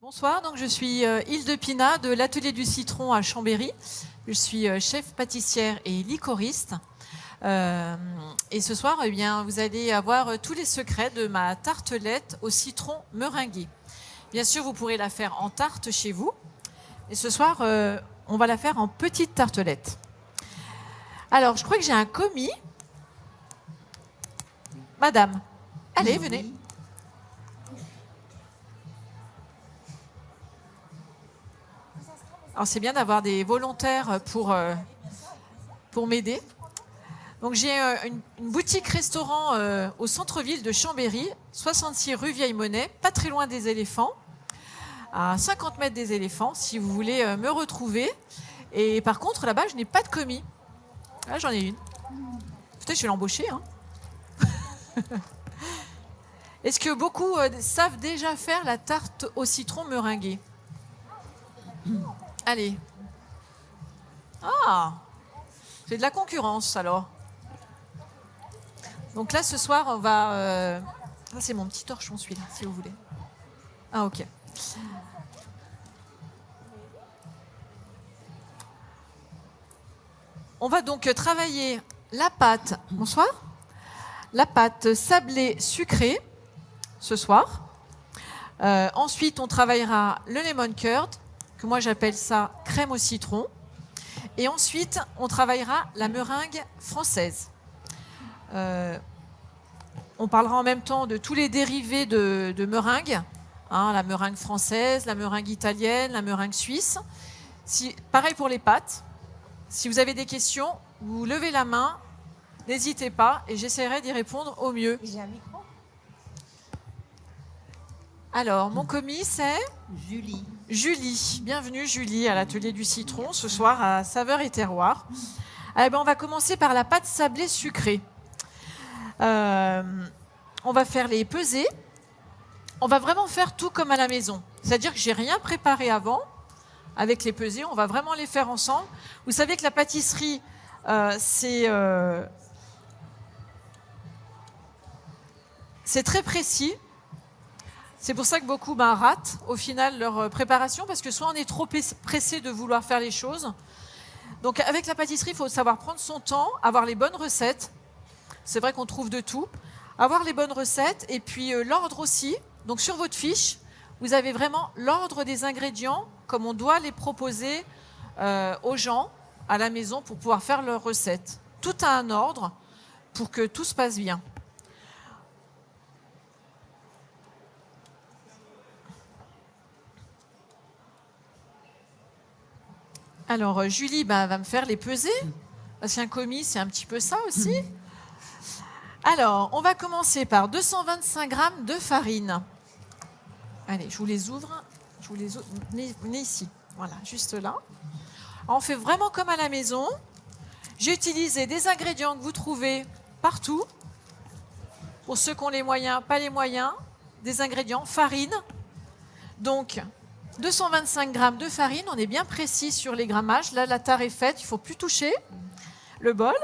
Bonsoir, donc je suis Hilde Pina de l'Atelier du Citron à Chambéry. Je suis chef pâtissière et liquoriste. Et ce soir, eh bien, vous allez avoir tous les secrets de ma tartelette au citron meringuée. Bien sûr, vous pourrez la faire en tarte chez vous. Et ce soir, on va la faire en petite tartelette. Alors, je crois que j'ai un commis. Madame, allez, venez. Alors, c'est bien d'avoir des volontaires pour m'aider. Donc, j'ai une boutique-restaurant au centre-ville de Chambéry, 66 rue Vieille-Monnaie, pas très loin des éléphants, à 50 mètres des éléphants, si vous voulez me retrouver. Et par contre, là-bas, je n'ai pas de commis. Là, j'en ai une. Peut-être je vais l'embaucher. Hein. Est-ce que beaucoup savent déjà faire la tarte au citron meringuée? Allez. Ah, c'est de la concurrence alors. Donc là, ce soir, on va... Ça, c'est mon petit torchon, celui-là, si vous voulez. Ah, ok. On va donc travailler la pâte. Bonsoir. La pâte sablée sucrée, ce soir. Ensuite, on travaillera le lemon curd, que moi j'appelle ça crème au citron. Et ensuite, on travaillera la meringue française. On parlera en même temps de tous les dérivés de meringue, hein, la meringue française, la meringue italienne, la meringue suisse. Pareil pour les pâtes. Si vous avez des questions, vous levez la main, n'hésitez pas et j'essaierai d'y répondre au mieux. J'ai un micro. Alors, mon commis, c'est Julie. Julie. Bienvenue, Julie, à l'Atelier du Citron, ce soir à Saveurs et Terroirs. Eh ben, on va commencer par la pâte sablée sucrée. On va faire les pesées. On va vraiment faire tout comme à la maison. C'est-à-dire que j'ai rien préparé avant avec les pesées. On va vraiment les faire ensemble. Vous savez que la pâtisserie, c'est très précis. C'est pour ça que beaucoup ratent au final leur préparation parce que soit on est trop pressé de vouloir faire les choses. Donc avec la pâtisserie, il faut savoir prendre son temps, avoir les bonnes recettes. C'est vrai qu'on trouve de tout. Avoir les bonnes recettes et puis l'ordre aussi. Donc sur votre fiche, vous avez vraiment l'ordre des ingrédients comme on doit les proposer aux gens à la maison pour pouvoir faire leurs recettes. Tout a un ordre pour que tout se passe bien. Alors, Julie va me faire les pesées, parce qu'un commis, c'est un petit peu ça aussi. Alors, on va commencer par 225 g de farine. Allez, je vous les ouvre. Venez ici. Voilà, juste là. On fait vraiment comme à la maison. J'ai utilisé des ingrédients que vous trouvez partout. Pour ceux qui ont les moyens, pas les moyens. Des ingrédients, farine. Donc, 225 g de farine, on est bien précis sur les grammages. Là, la tare est faite, il ne faut plus toucher le bol.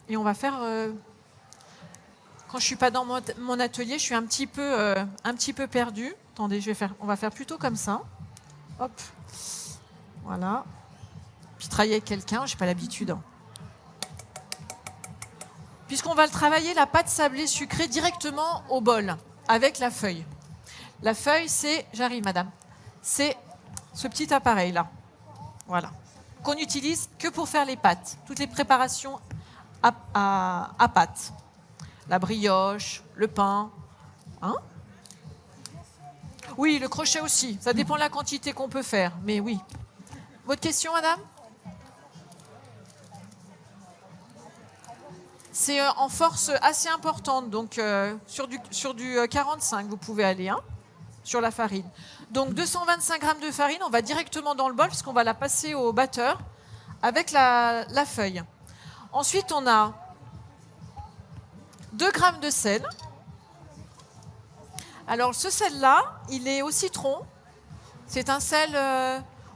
Et on va faire... quand je ne suis pas dans mon atelier, je suis un petit peu perdue. Attendez, on va faire plutôt comme ça. Hop. Voilà. Puis travailler avec quelqu'un, je n'ai pas l'habitude. Hein. Puisqu'on va le travailler, la pâte sablée sucrée directement au bol, avec la feuille. La feuille, c'est... J'arrive, madame. C'est ce petit appareil-là. Voilà. Qu'on n'utilise que pour faire les pâtes. Toutes les préparations à pâte. La brioche, le pain. Hein? Oui, le crochet aussi. Ça dépend de la quantité qu'on peut faire. Mais oui. Votre question, madame? C'est en force assez importante, donc sur du 45, vous pouvez aller sur la farine. Donc 225 g de farine, on va directement dans le bol parce qu'on va la passer au batteur avec la feuille. Ensuite, on a 2 g de sel. Alors ce sel-là, il est au citron. C'est un sel,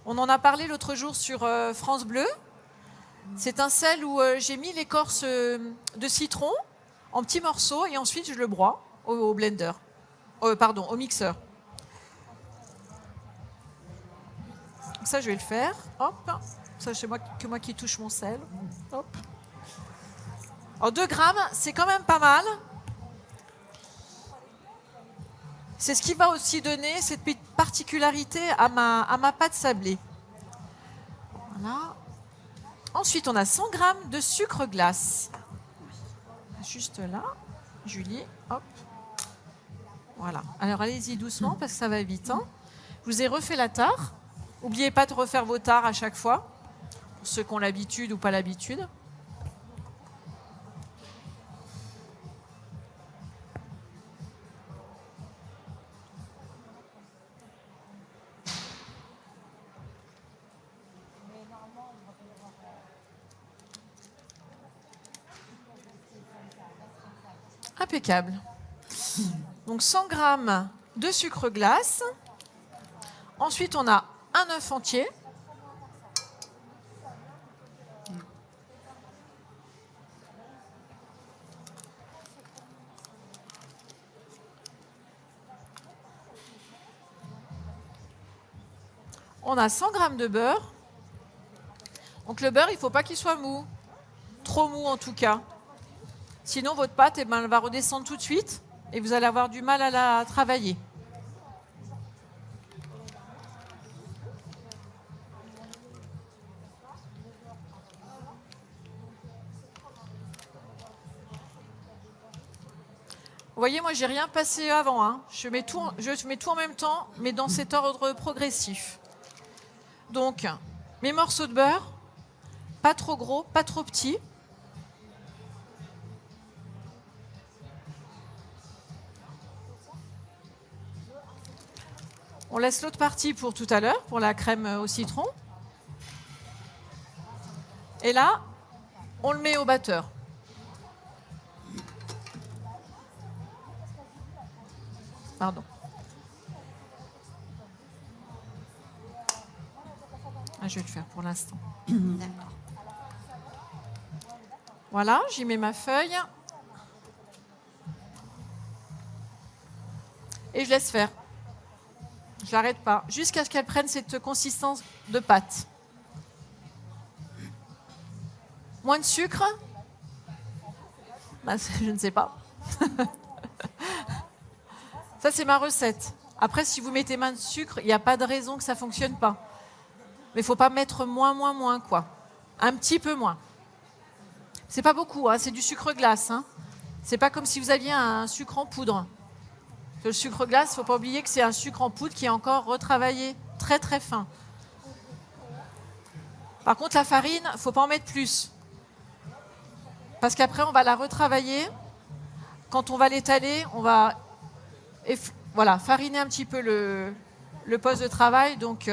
on en a parlé l'autre jour sur France Bleu. C'est un sel où j'ai mis l'écorce de citron en petits morceaux et ensuite je le broie au blender. Pardon, au mixeur. Ça, je vais le faire. Hop. Ça, c'est moi qui touche mon sel. Hop. Alors, 2 grammes, c'est quand même pas mal. C'est ce qui va aussi donner cette petite particularité à ma pâte sablée. Voilà. Ensuite, on a 100 grammes de sucre glace. Juste là. Julie, hop. Voilà. Alors, allez-y doucement parce que ça va vite. Hein. Je vous ai refait la tare. N'oubliez pas de refaire vos tares à chaque fois, pour ceux qui ont l'habitude ou pas l'habitude. Impeccable. Donc 100 grammes de sucre glace. Ensuite, on a un œuf entier. On a 100 grammes de beurre. Donc le beurre, il ne faut pas qu'il soit mou. Trop mou en tout cas. Sinon, votre pâte, elle va redescendre tout de suite et vous allez avoir du mal à la travailler. Vous voyez, moi, j'ai rien passé avant. Hein. Je mets tout en même temps, mais dans cet ordre progressif. Donc, mes morceaux de beurre, pas trop gros, pas trop petits. On laisse l'autre partie pour tout à l'heure, pour la crème au citron. Et là, on le met au batteur. Pardon. Je vais le faire pour l'instant. D'accord. Voilà, j'y mets ma feuille. Et je laisse faire. Je l'arrête pas, jusqu'à ce qu'elle prenne cette consistance de pâte. Moins de sucre? Je ne sais pas. Ça, c'est ma recette. Après, si vous mettez moins de sucre, il n'y a pas de raison que ça ne fonctionne pas. Mais il ne faut pas mettre moins, quoi. Un petit peu moins. C'est pas beaucoup, hein, c'est du sucre glace. Hein. C'est pas comme si vous aviez un sucre en poudre. Le sucre glace, il ne faut pas oublier que c'est un sucre en poudre qui est encore retravaillé très très fin. Par contre, la farine, il ne faut pas en mettre plus. Parce qu'après, on va la retravailler. Quand on va l'étaler, on va fariner un petit peu le poste de travail. Donc,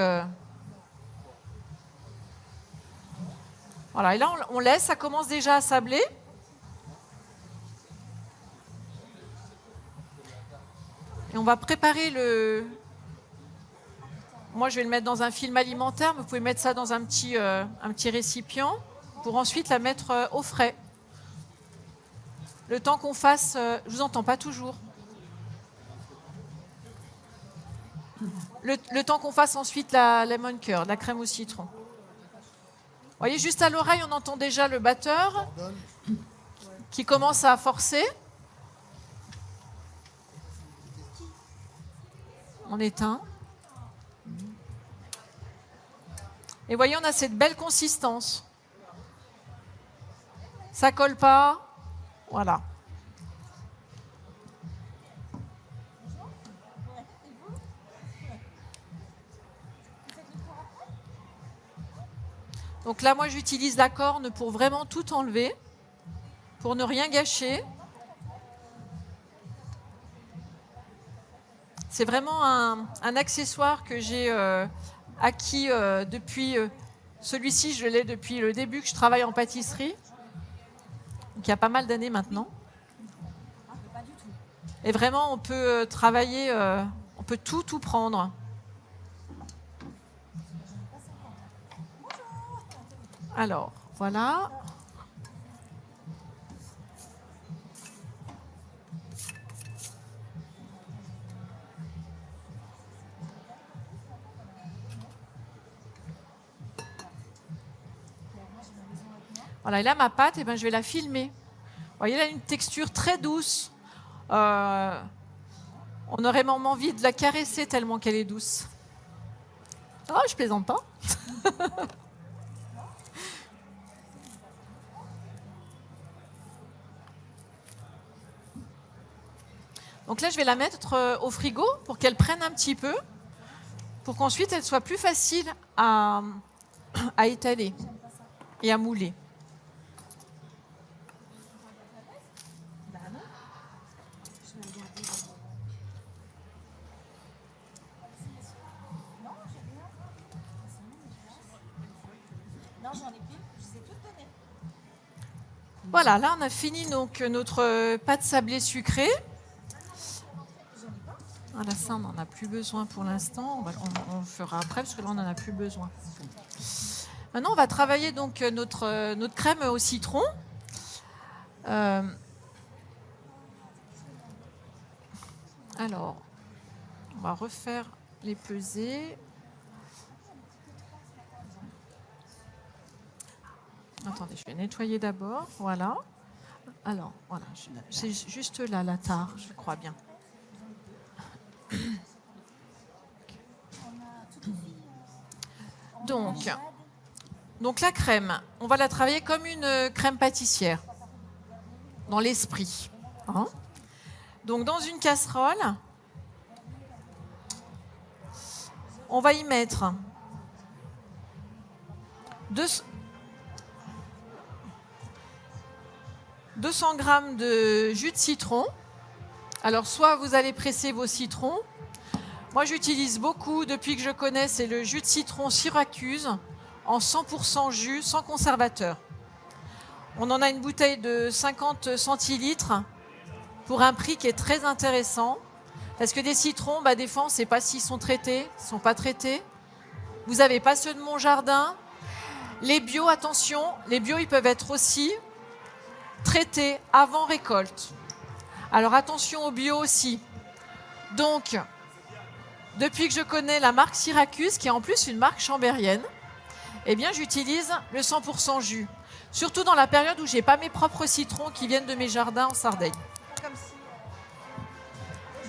voilà. Et là, on laisse, ça commence déjà à sabler. Et on va préparer Moi, je vais le mettre dans un film alimentaire, mais vous pouvez mettre ça dans un petit récipient pour ensuite la mettre au frais. Le temps qu'on fasse... je vous entends pas toujours. Le temps qu'on fasse ensuite la lemon curd, la crème au citron. Vous voyez, juste à l'oreille, on entend déjà le batteur qui commence à forcer. On éteint. Et vous voyez, on a cette belle consistance. Ça colle pas. Voilà. Donc là, moi, j'utilise la corne pour vraiment tout enlever, pour ne rien gâcher. C'est vraiment un accessoire que j'ai acquis depuis... celui-ci, je l'ai depuis le début que je travaille en pâtisserie. Donc il y a pas mal d'années maintenant. Et vraiment, on peut travailler, on peut tout prendre. Alors, voilà. Voilà, et là, ma pâte, je vais la filmer. Vous voyez, elle a une texture très douce. On aurait même envie de la caresser tellement qu'elle est douce. Oh, je plaisante pas. Donc là, je vais la mettre au frigo pour qu'elle prenne un petit peu, pour qu'ensuite elle soit plus facile à étaler et à mouler. Voilà, là on a fini donc notre pâte sablée sucrée. Voilà, ça on n'en a plus besoin pour l'instant. On le fera après parce que là on n'en a plus besoin. Maintenant on va travailler donc notre crème au citron. Alors, on va refaire les pesées. Attendez, je vais nettoyer d'abord. Voilà. Alors, voilà. C'est juste là, la tare, je crois bien. Donc la crème, on va la travailler comme une crème pâtissière, dans l'esprit. Hein? Donc dans une casserole, on va y mettre 200 g de jus de citron. Alors, soit vous allez presser vos citrons. Moi, j'utilise beaucoup, depuis que je connais, c'est le jus de citron Syracuse en 100% jus, sans conservateur. On en a une bouteille de 50 centilitres pour un prix qui est très intéressant. Parce que des citrons, des fois, on ne sait pas s'ils sont traités, s'ils ne sont pas traités. Vous n'avez pas ceux de mon jardin. Les bio, attention, les bio, ils peuvent être aussi traités avant récolte. Alors attention aux bio aussi. Donc, depuis que je connais la marque Syracuse, qui est en plus une marque chambérienne, j'utilise le 100% jus. Surtout dans la période où je n'ai pas mes propres citrons qui viennent de mes jardins en Sardaigne.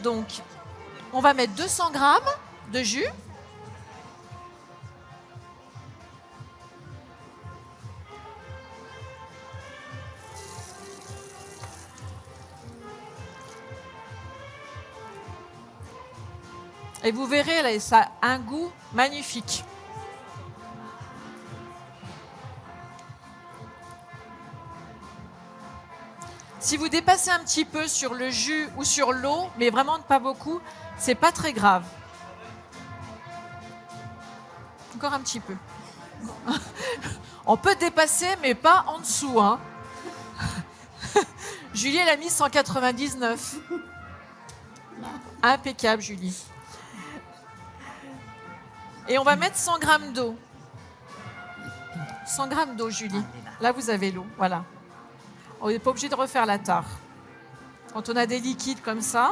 Donc, on va mettre 200 g de jus. Et vous verrez, là, ça a un goût magnifique. Si vous dépassez un petit peu sur le jus ou sur l'eau, mais vraiment pas beaucoup, c'est pas très grave. Encore un petit peu. On peut dépasser, mais pas en dessous. Hein. Julie, elle a mis 199. Impeccable, Julie. Et on va mettre 100 g d'eau. 100 g d'eau, Julie. Là, vous avez l'eau. Voilà. On n'est pas obligé de refaire la tare. Quand on a des liquides comme ça.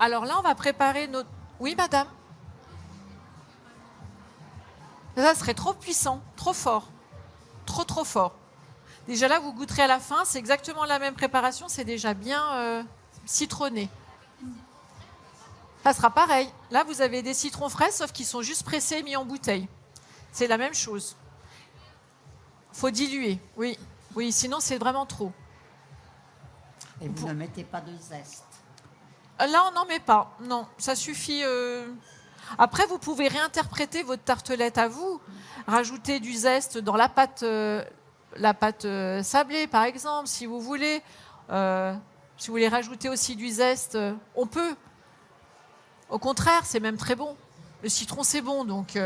Alors là, on va préparer notre... Oui, madame? Ça serait trop puissant, trop fort. Trop fort. Déjà là, vous goûterez à la fin, c'est exactement la même préparation, c'est déjà bien citronné. Ça sera pareil. Là, vous avez des citrons frais, sauf qu'ils sont juste pressés et mis en bouteille. C'est la même chose. Faut diluer, oui. Oui, sinon c'est vraiment trop. Et vous ne mettez pas de zeste? Là, on n'en met pas. Non, ça suffit. Après, vous pouvez réinterpréter votre tartelette à vous. Rajouter du zeste dans la pâte sablée, par exemple, si vous voulez. Si vous voulez rajouter aussi du zeste, on peut. Au contraire, c'est même très bon. Le citron, c'est bon, donc...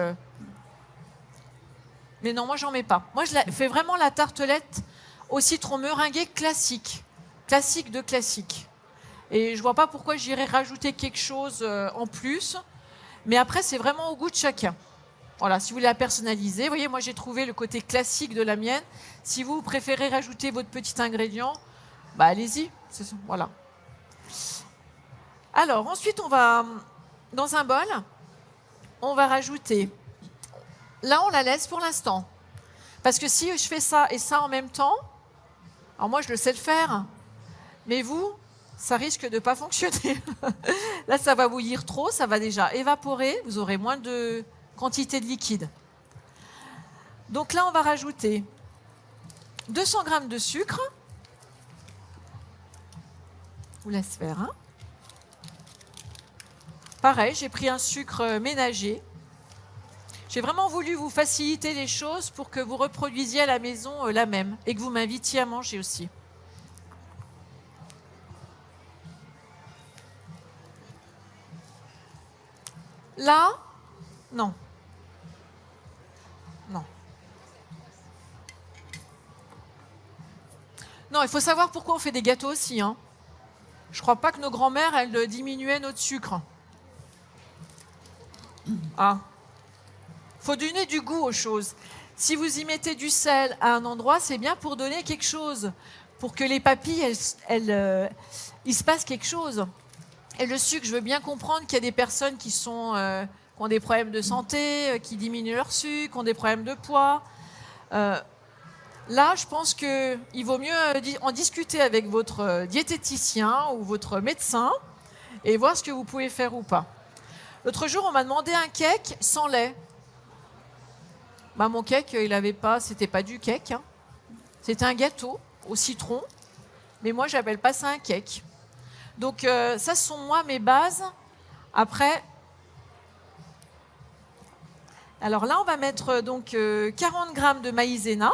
Mais non, moi, j'en mets pas. Moi, je fais vraiment la tartelette au citron meringué classique. Classique de classique. Et je vois pas pourquoi j'irais rajouter quelque chose en plus. Mais après, c'est vraiment au goût de chacun. Voilà, si vous voulez la personnaliser, vous voyez, moi j'ai trouvé le côté classique de la mienne. Si vous préférez rajouter votre petit ingrédient, bah allez-y. Voilà. Alors, ensuite, on va, dans un bol, on va rajouter. Là, on la laisse pour l'instant. Parce que si je fais ça et ça en même temps, alors moi je le sais le faire, mais vous, ça risque de ne pas fonctionner. Là, ça va bouillir trop, ça va déjà évaporer, vous aurez moins de quantité de liquide. Donc là, on va rajouter 200 g de sucre. Je vous laisse faire. Hein. Pareil, j'ai pris un sucre ménager. J'ai vraiment voulu vous faciliter les choses pour que vous reproduisiez à la maison la même et que vous m'invitiez à manger aussi. Là, non. Non. Non, il faut savoir pourquoi on fait des gâteaux aussi. Hein. Je ne crois pas que nos grands-mères, elles diminuaient notre sucre. Ah. Faut donner du goût aux choses. Si vous y mettez du sel à un endroit, c'est bien pour donner quelque chose, pour que les papilles, il se passe quelque chose. Et le sucre, je veux bien comprendre qu'il y a des personnes qui ont des problèmes de santé, qui diminuent leur sucre, qui ont des problèmes de poids. Là, je pense qu'il vaut mieux en discuter avec votre diététicien ou votre médecin et voir ce que vous pouvez faire ou pas. L'autre jour, on m'a demandé un cake sans lait. Bah, mon cake, c'était pas du cake. Hein. C'était un gâteau au citron. Mais moi, j'appelle pas ça un cake. Donc, ça, ce sont moi mes bases. Après, alors là, on va mettre donc 40 g de maïzena.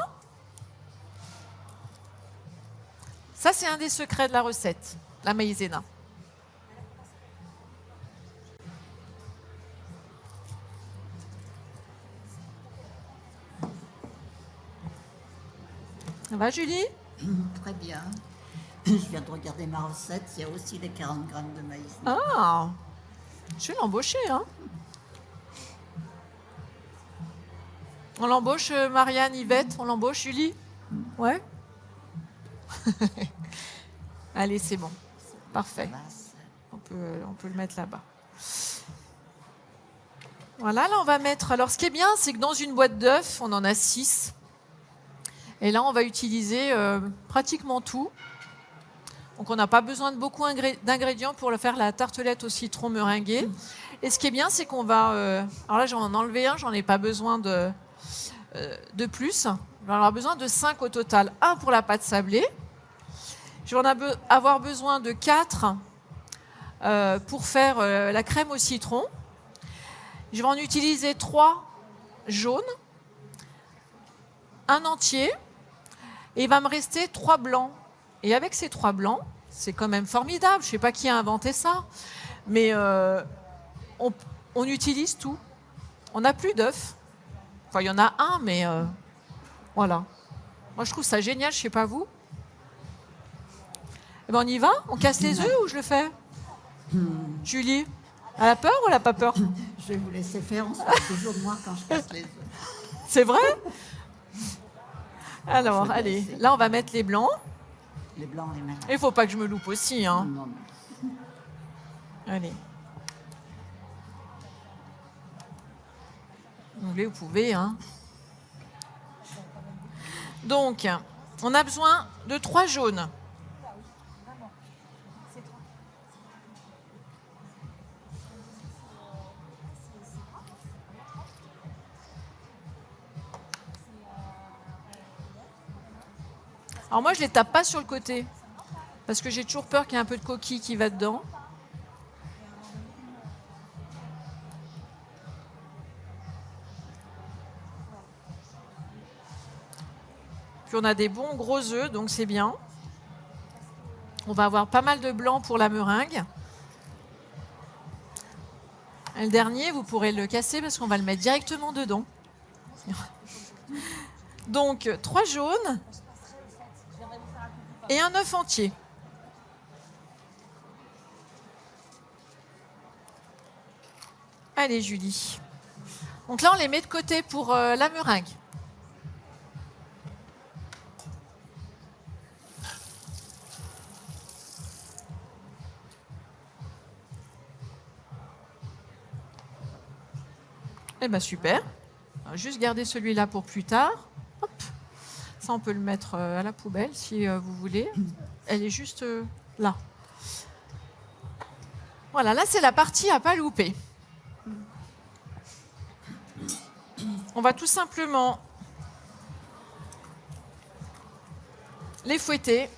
Ça, c'est un des secrets de la recette, la maïzena. Ça va, Julie? Très bien. Je viens de regarder ma recette, il y a aussi les 40 g de maïs. Ah, je vais l'embaucher, hein. On l'embauche, Marianne, Yvette, on l'embauche, Julie? Ouais. Allez, c'est bon. Parfait. On peut le mettre là-bas. Voilà, là, on va mettre... Alors, ce qui est bien, c'est que dans une boîte d'œufs, on en a 6. Et là, on va utiliser pratiquement tout. Donc, on n'a pas besoin de beaucoup d'ingrédients pour faire la tartelette au citron meringuée. Et ce qui est bien, c'est qu'on va... alors là, j'en ai enlevé un, j'en ai pas besoin de plus. Je vais avoir besoin de 5 au total. 1 pour la pâte sablée. Je vais avoir besoin de 4 pour faire la crème au citron. Je vais en utiliser 3 jaunes, un entier, et il va me rester 3 blancs. Et avec ces 3 blancs, c'est quand même formidable. Je ne sais pas qui a inventé ça, mais on utilise tout. On n'a plus d'œufs. Enfin, il y en a un, mais voilà. Moi, je trouve ça génial, je ne sais pas vous. Eh ben, on y va? On casse les œufs ou je le fais? Julie, elle a peur ou elle n'a pas peur? Je vais vous laisser faire, on se passe toujours de moi quand je casse les œufs. C'est vrai? Alors, allez, là, on va mettre les blancs. Les blancs, les malades. Il ne faut pas que je me loupe aussi. Hein. Non, non. Allez. Vous voulez, vous pouvez. Hein. Donc, on a besoin de 3 jaunes. Alors moi, je ne les tape pas sur le côté, parce que j'ai toujours peur qu'il y ait un peu de coquille qui va dedans. Puis on a des bons gros œufs, donc c'est bien. On va avoir pas mal de blanc pour la meringue. Et le dernier, vous pourrez le casser parce qu'on va le mettre directement dedans. Donc, 3 jaunes et un œuf entier. Allez, Julie. Donc là, on les met de côté pour la meringue. Eh bien, super. On va juste garder celui-là pour plus tard. Hop. Ça, on peut le mettre à la poubelle si vous voulez. Elle est juste là. Voilà, là, c'est la partie à pas louper. On va tout simplement les fouetter.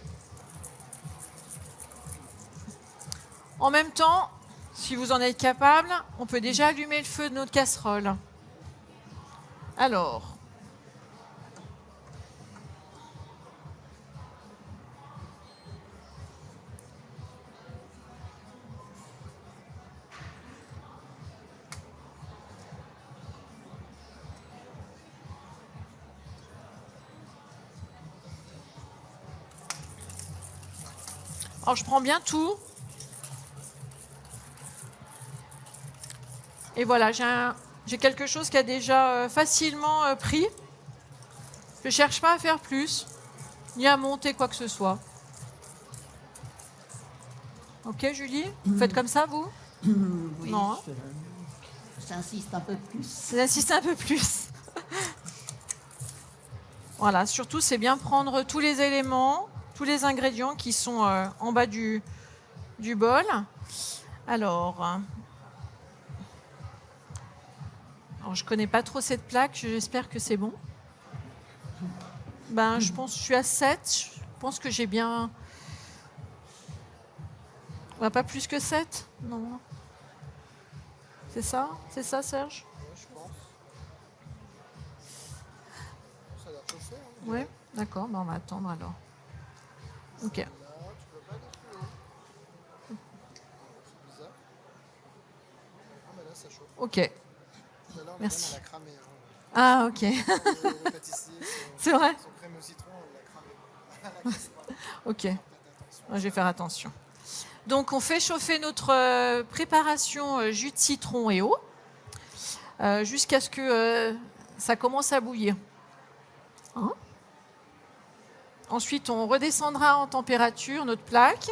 En même temps, si vous en êtes capable, on peut déjà allumer le feu de notre casserole. Alors, je prends bien tout. Et voilà, j'ai quelque chose qui a déjà facilement pris. Je ne cherche pas à faire plus, ni à monter quoi que ce soit. Ok, Julie? Vous faites comme ça, vous? Oui, non. J'insiste un peu plus. J'insiste un peu plus. Voilà, surtout, c'est bien prendre tous les éléments, tous les ingrédients qui sont en bas du bol. Alors, je ne connais pas trop cette plaque, j'espère que c'est bon. Je pense que je suis à 7. Je pense que j'ai bien... Pas plus que 7? Non. C'est ça? C'est ça, Serge? Ouais, je pense. Ça a l'air chauffé. Hein, Oui, d'accord. On va attendre alors. Ok. là, tu peux pas aller plus haut. C'est bizarre. Ah, mais là, ça chauffe. Ok. Tout à l'heure, Merci. elle a cramé. Hein. Ah, ok. Le pâtissier, C'est vrai? son crème au citron, elle l'a cramé. Ok. Je vais faire attention. Donc, on fait chauffer notre préparation jus de citron et eau jusqu'à ce que ça commence à bouillir. Hein? Ensuite, on redescendra en température notre plaque.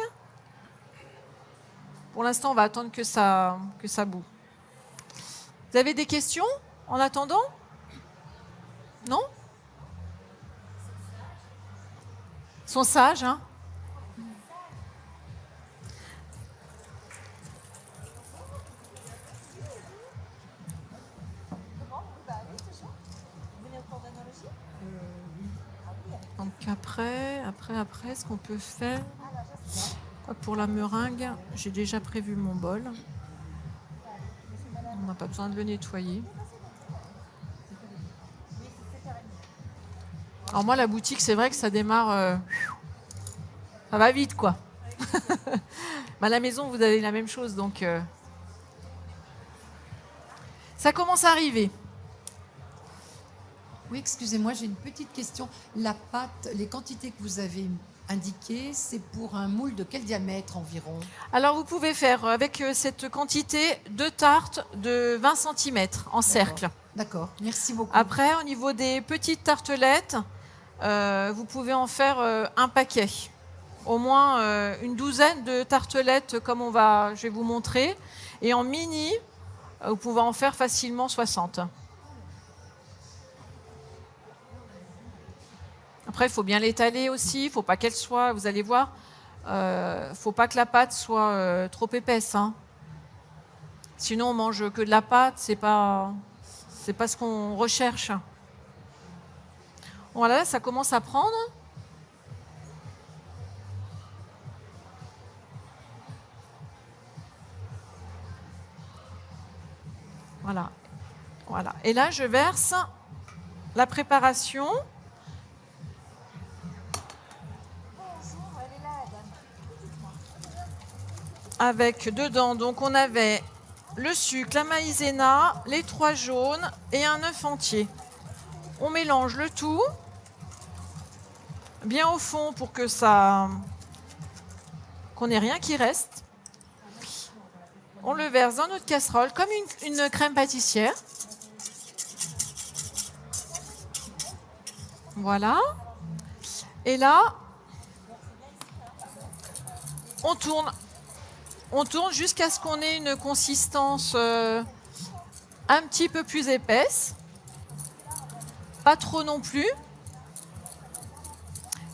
Pour l'instant, on va attendre que ça bout. Vous avez des questions en attendant? Non? Ils sont sages, hein? Donc après, ce qu'on peut faire, pour la meringue, j'ai déjà prévu mon bol. On n'a pas besoin de le nettoyer. Alors moi, la boutique, c'est vrai que ça démarre... ça va vite, quoi. À la maison, vous avez la même chose, donc... ça commence à arriver. Oui, excusez-moi, j'ai une petite question. La pâte, les quantités que vous avez indiquées, c'est pour un moule de quel diamètre environ? Alors, vous pouvez faire avec cette quantité 2 tartes de 20 cm en cercle. D'accord, merci beaucoup. Après, au niveau des petites tartelettes, vous pouvez en faire un paquet. Au moins une douzaine de tartelettes comme je vais vous montrer. Et en mini, vous pouvez en faire facilement 60. Après, il faut bien l'étaler aussi. Il ne faut pas qu'elle soit, vous allez voir, il ne faut pas que la pâte soit trop épaisse. Hein. Sinon, on mange que de la pâte. C'est pas ce qu'on recherche. Voilà, ça commence à prendre. Voilà. Et là, je verse la préparation. Avec dedans, donc on avait le sucre, la maïzena, les 3 jaunes et un œuf entier. On mélange le tout bien au fond pour que qu'on n'ait rien qui reste. On le verse dans notre casserole comme une crème pâtissière. Voilà. Et là, on tourne. On tourne jusqu'à ce qu'on ait une consistance un petit peu plus épaisse. Pas trop non plus.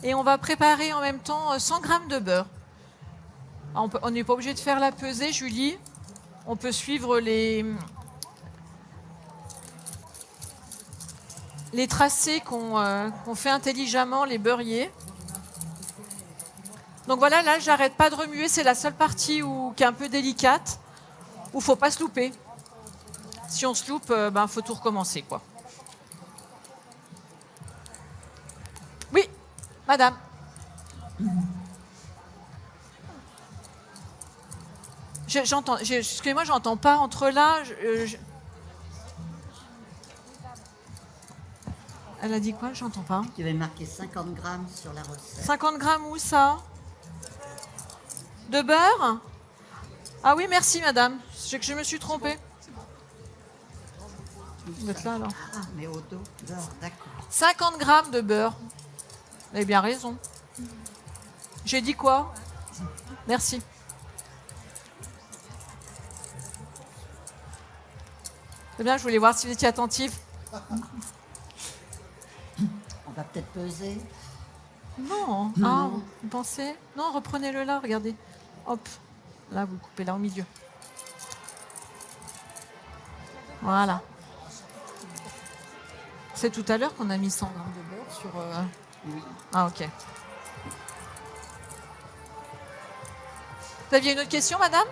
Et on va préparer en même temps 100 g de beurre. On n'est pas obligé de faire la pesée, Julie. On peut suivre les tracés qu'ont fait intelligemment les beurriers. Donc voilà, là, j'arrête pas de remuer. C'est la seule partie qui est un peu délicate, où il ne faut pas se louper. Si on se loupe, faut tout recommencer, quoi. Oui, madame. Excusez-moi, j'entends pas entre là. Elle a dit quoi? J'entends pas. Tu avais marqué 50 grammes sur la recette. 50 grammes où ça? De beurre? Ah oui, merci madame. C'est que je me suis trompée. Vous êtes là alors. Ah, mais au dos, beurre, d'accord. 50 grammes de beurre. Vous avez bien raison. J'ai dit quoi? Merci. C'est bien, je voulais voir si vous étiez attentive. On va peut-être peser. Non. Non, Ah, non. vous pensez? Non, reprenez-le là, regardez. Hop. Là, vous le coupez là au milieu. Voilà. C'est tout à l'heure qu'on a mis 100 grammes de beurre sur... Oui. Ah, ok. Vous aviez une autre question, madame?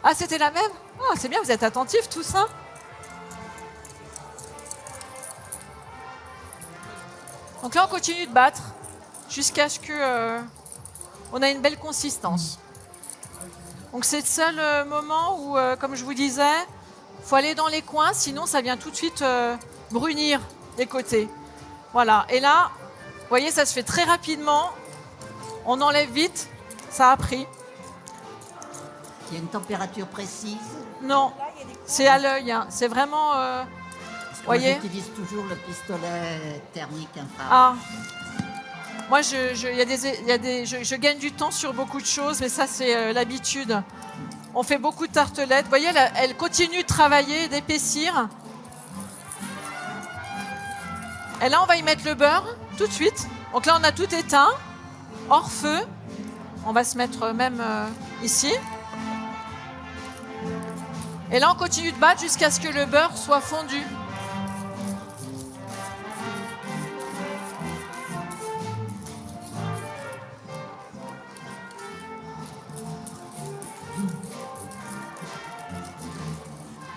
Ah, c'était la même? Ah, c'est bien, vous êtes attentifs, tout ça. Donc là, on continue de battre jusqu'à ce que on a une belle consistance. Donc c'est le seul moment où, comme je vous disais, il faut aller dans les coins, sinon ça vient tout de suite brunir les côtés. Voilà. Et là, vous voyez, ça se fait très rapidement. On enlève vite. Ça a pris. Il y a une température précise. Non, c'est à l'œil. Hein. C'est vraiment... voyez. J'utilise toujours le pistolet thermique infrarouge. Ah. Moi, je gagne du temps sur beaucoup de choses, mais ça, c'est l'habitude. On fait beaucoup de tartelettes. Vous voyez, elle continue de travailler, d'épaissir. Et là, on va y mettre le beurre tout de suite. Donc là, on a tout éteint, hors feu. On va se mettre même ici. Et là, on continue de battre jusqu'à ce que le beurre soit fondu.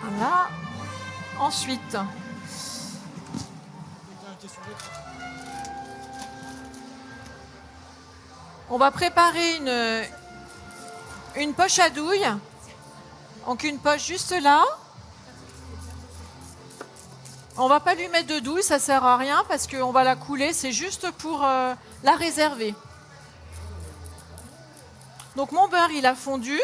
Voilà. Ensuite, on va préparer une poche à douille. Donc une poche juste là. On va pas lui mettre de douille, ça sert à rien parce qu'on va la couler. C'est juste pour la réserver. Donc mon beurre, il a fondu.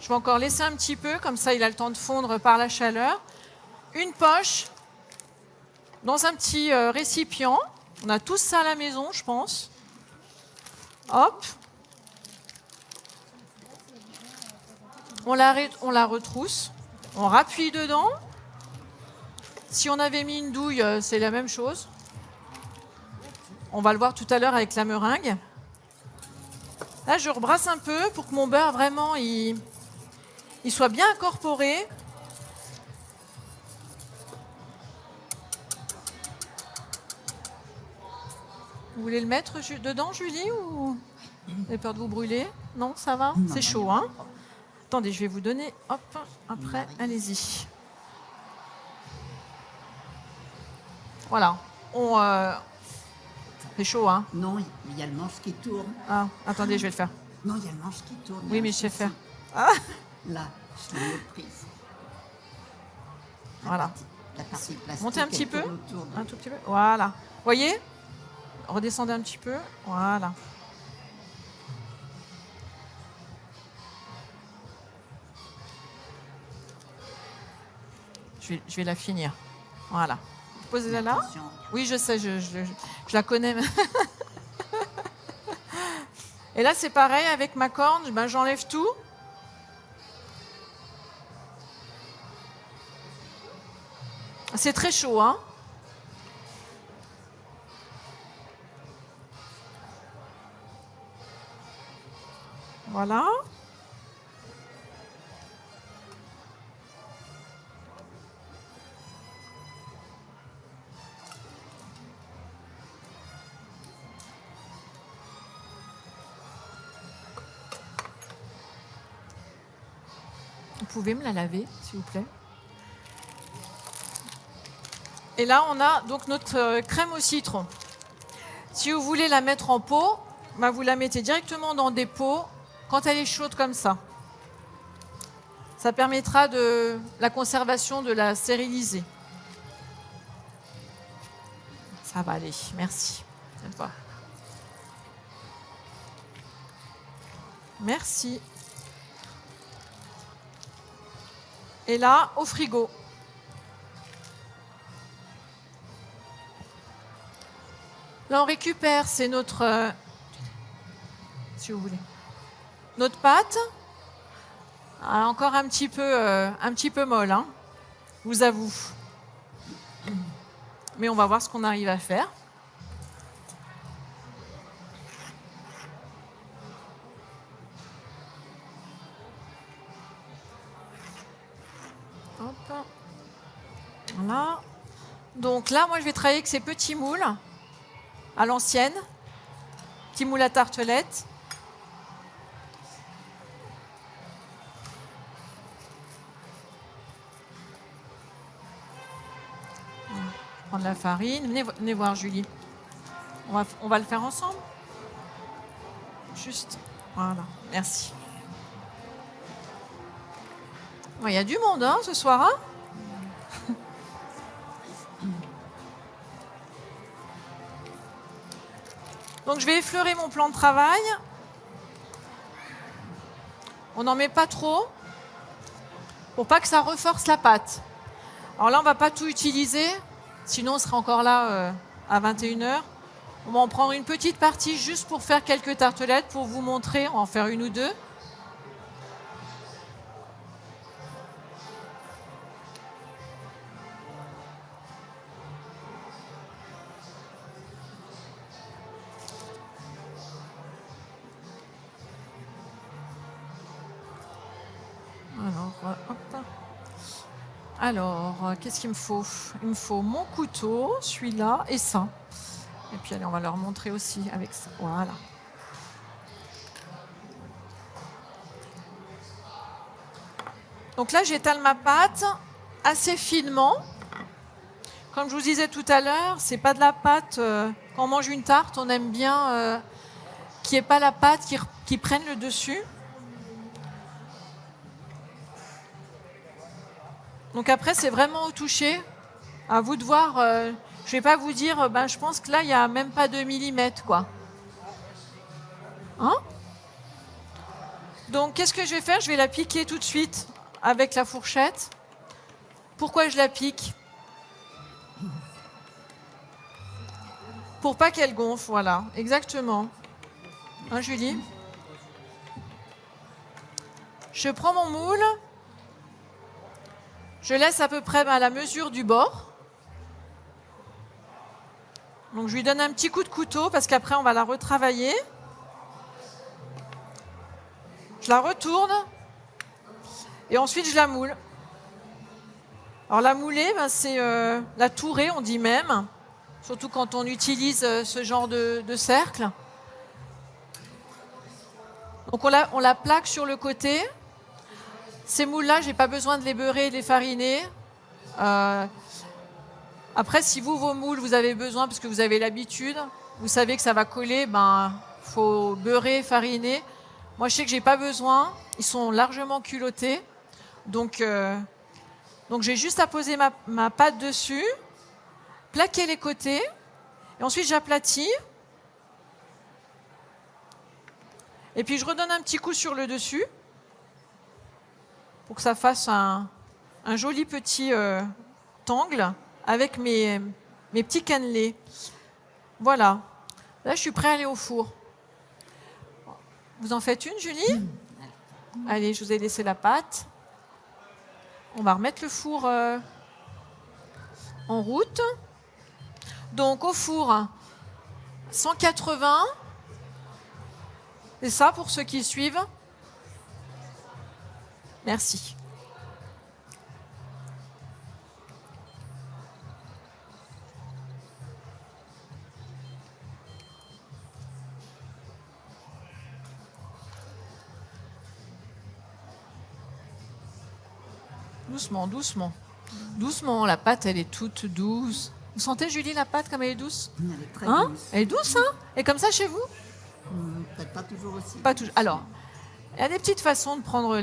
Je vais encore laisser un petit peu, comme ça il a le temps de fondre par la chaleur. Une poche dans un petit récipient. On a tous ça à la maison, je pense. Hop. On la retrousse. On rappuie dedans. Si on avait mis une douille, c'est la même chose. On va le voir tout à l'heure avec la meringue. Là, je rebrasse un peu pour que mon beurre, vraiment, il soit bien incorporé. Vous voulez le mettre dedans, Julie, ou vous avez peur de vous brûler? Non, ça va? C'est chaud, hein? Attendez, je vais vous donner. Hop, après, allez-y. Voilà. C'est chaud, hein? Non, il y a le manche qui tourne. Ah, attendez, je vais le faire. Non, il y a le manche qui tourne. Oui, mais je sais faire. Là, je l'ai prise. Voilà. La partie plastique. Montez un petit elle peu. tourne autour de- Un tout petit peu. Voilà. Voyez? Redescendez un petit peu. Voilà. Je vais la finir. Voilà. Posez-la là. Attention. Oui, je sais, je la connais. Et là, c'est pareil, avec ma corne, ben, j'enlève tout. C'est très chaud, hein. Voilà. Vous pouvez me la laver, s'il vous plaît. Et là, on a donc notre crème au citron. Si vous voulez la mettre en pot, ben vous la mettez directement dans des pots quand elle est chaude comme ça. Ça permettra de la conservation de la stériliser. Ça va aller, merci. Cette fois. Merci. Et là, au frigo. Là, on récupère, c'est notre, si vous voulez, notre pâte. Ah, encore un petit peu molle, hein, je vous avoue. Mais on va voir ce qu'on arrive à faire. Hop. Voilà. Donc là, moi, je vais travailler avec ces petits moules à l'ancienne, petits moules à tartelettes. Prendre la farine. Venez voir, Julie. On va le faire ensemble. Juste. Voilà. Merci. Il y a du monde, hein, ce soir. Hein. Donc, je vais effleurer mon plan de travail. On n'en met pas trop pour pas que ça reforce la pâte. Alors là, on ne va pas tout utiliser. Sinon, on sera encore là à 21h. On va en prendre une petite partie juste pour faire quelques tartelettes, pour vous montrer. On va en faire une ou deux. Alors, hop. Alors, qu'est-ce qu'il me faut? Il me faut mon couteau, celui-là, et ça. Et puis, allez, on va leur montrer aussi avec ça. Voilà. Donc là, j'étale ma pâte assez finement. Comme je vous disais tout à l'heure, c'est pas de la pâte. Quand on mange une tarte, on aime bien qu'il n'y ait pas la pâte qui prenne le dessus. Donc après, c'est vraiment au toucher. À vous de voir. Je ne vais pas vous dire, je pense que là, il n'y a même pas 2 millimètres, quoi. Hein? Donc, qu'est-ce que je vais faire? Je vais la piquer tout de suite avec la fourchette. Pourquoi je la pique? Pour pas qu'elle gonfle, voilà. Exactement. Hein, Julie? Je prends mon moule. Je laisse à peu près à la mesure du bord. Donc je lui donne un petit coup de couteau parce qu'après on va la retravailler. Je la retourne et ensuite je la moule. Alors la mouler, c'est la tourer, on dit même, surtout quand on utilise ce genre de cercle. Donc on la plaque sur le côté. Ces moules-là, je n'ai pas besoin de les beurrer et de les fariner. Après, si vos moules, vous avez besoin, parce que vous avez l'habitude, vous savez que ça va coller, faut beurrer, fariner. Moi, je sais que je n'ai pas besoin. Ils sont largement culottés. Donc j'ai juste à poser ma pâte dessus, plaquer les côtés, et ensuite j'aplatis. Et puis je redonne un petit coup sur le dessus, pour que ça fasse un joli petit tangle avec mes petits cannelés. Voilà. Là, je suis prêt à aller au four. Vous en faites une, Julie? Allez, je vous ai laissé la pâte. On va remettre le four en route. Donc, au four, 180. C'est ça pour ceux qui suivent? Merci. Doucement, doucement. Doucement, la pâte, elle est toute douce. Vous sentez, Julie, la pâte comme elle est douce? Elle est très Hein? douce. Elle est douce, hein? Et comme ça chez vous? Peut-être pas toujours aussi. Pas toujours. Alors, il y a des petites façons de prendre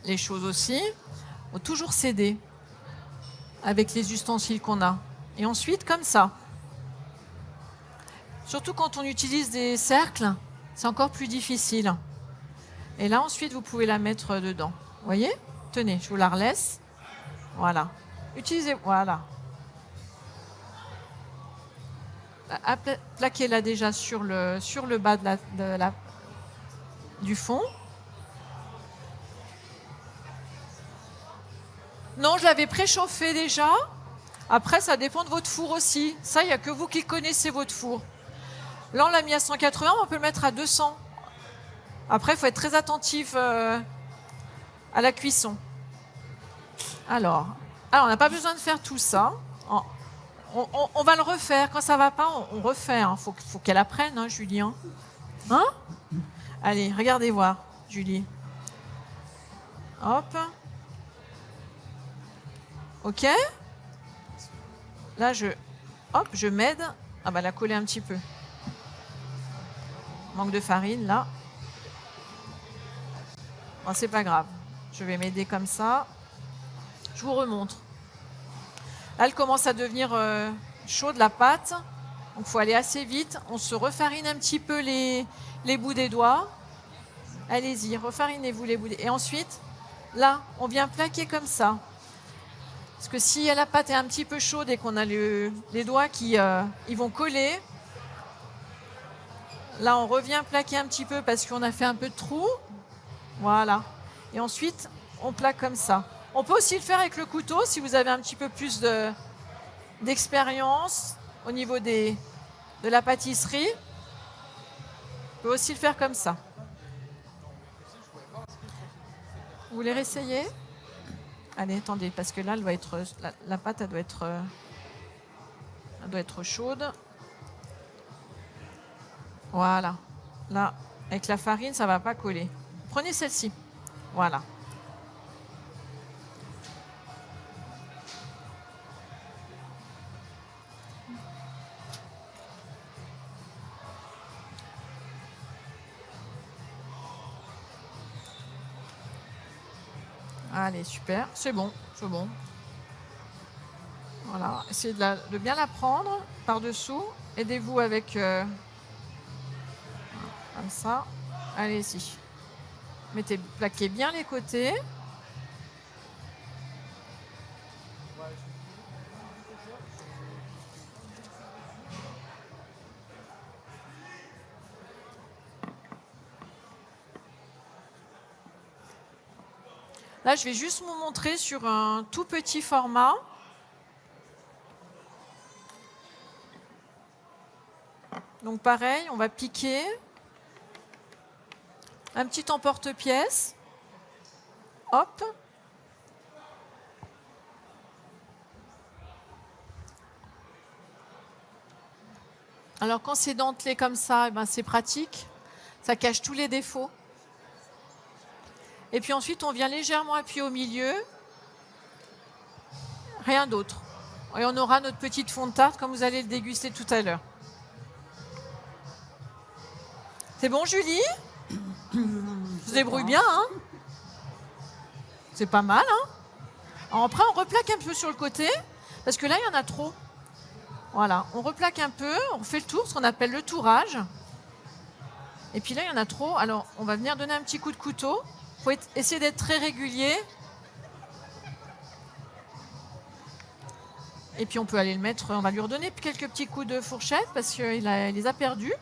les choses aussi. Il faut toujours céder avec les ustensiles qu'on a. Et ensuite, comme ça. Surtout quand on utilise des cercles, c'est encore plus difficile. Et là, ensuite, vous pouvez la mettre dedans. Vous voyez? Tenez, je vous la relaisse. Voilà. Utilisez, voilà. Plaquez-la déjà sur le bas du fond. Non, je l'avais préchauffé déjà. Après, ça dépend de votre four aussi. Ça, il n'y a que vous qui connaissez votre four. Là, on l'a mis à 180, on peut le mettre à 200. Après, il faut être très attentif à la cuisson. Alors, on n'a pas besoin de faire tout ça. On va le refaire. Quand ça ne va pas, on refait. Il faut qu'elle apprenne, hein, Julie. Hein? Allez, regardez voir, Julie. Hop. OK. Là, je m'aide. Ah bah, la coller un petit peu. Manque de farine, là. Bon, c'est pas grave. Je vais m'aider comme ça. Je vous remontre. Là, elle commence à devenir chaude, la pâte. Donc, il faut aller assez vite. On se refarine un petit peu les bouts des doigts. Allez-y, refarinez-vous les bouts. Et ensuite, là, on vient plaquer comme ça. Parce que si la pâte est un petit peu chaude et qu'on a les doigts qui ils vont coller, là, on revient plaquer un petit peu parce qu'on a fait un peu de trou. Voilà. Et ensuite, on plaque comme ça. On peut aussi le faire avec le couteau si vous avez un petit peu plus d'expérience au niveau de la pâtisserie. On peut aussi le faire comme ça. Vous voulez réessayer? Allez, attendez, parce que là, elle doit être, la pâte, elle doit être chaude. Voilà. Là, avec la farine, ça ne va pas coller. Prenez celle-ci. Voilà. Allez, super. C'est bon, c'est bon. Voilà. Essayez de bien la prendre par-dessous. Aidez-vous avec... comme ça. Allez-y. Plaquez bien les côtés. Là, je vais juste vous montrer sur un tout petit format. Donc pareil, on va piquer un petit emporte-pièce. Hop. Alors quand c'est dentelé comme ça, c'est pratique. Ça cache tous les défauts. Et puis ensuite, on vient légèrement appuyer au milieu. Rien d'autre. Et on aura notre petite fond de tarte comme vous allez le déguster tout à l'heure. C'est bon, Julie? Je vous débrouille bien, hein? C'est pas mal, hein? Alors après, on replaque un peu sur le côté, parce que là, il y en a trop. Voilà, on replaque un peu, on fait le tour, ce qu'on appelle le tourage. Et puis là, il y en a trop. Alors, on va venir donner un petit coup de couteau. Il faut essayer d'être très régulier. Et puis on peut aller le mettre, on va lui redonner quelques petits coups de fourchette parce qu'il les a perdus.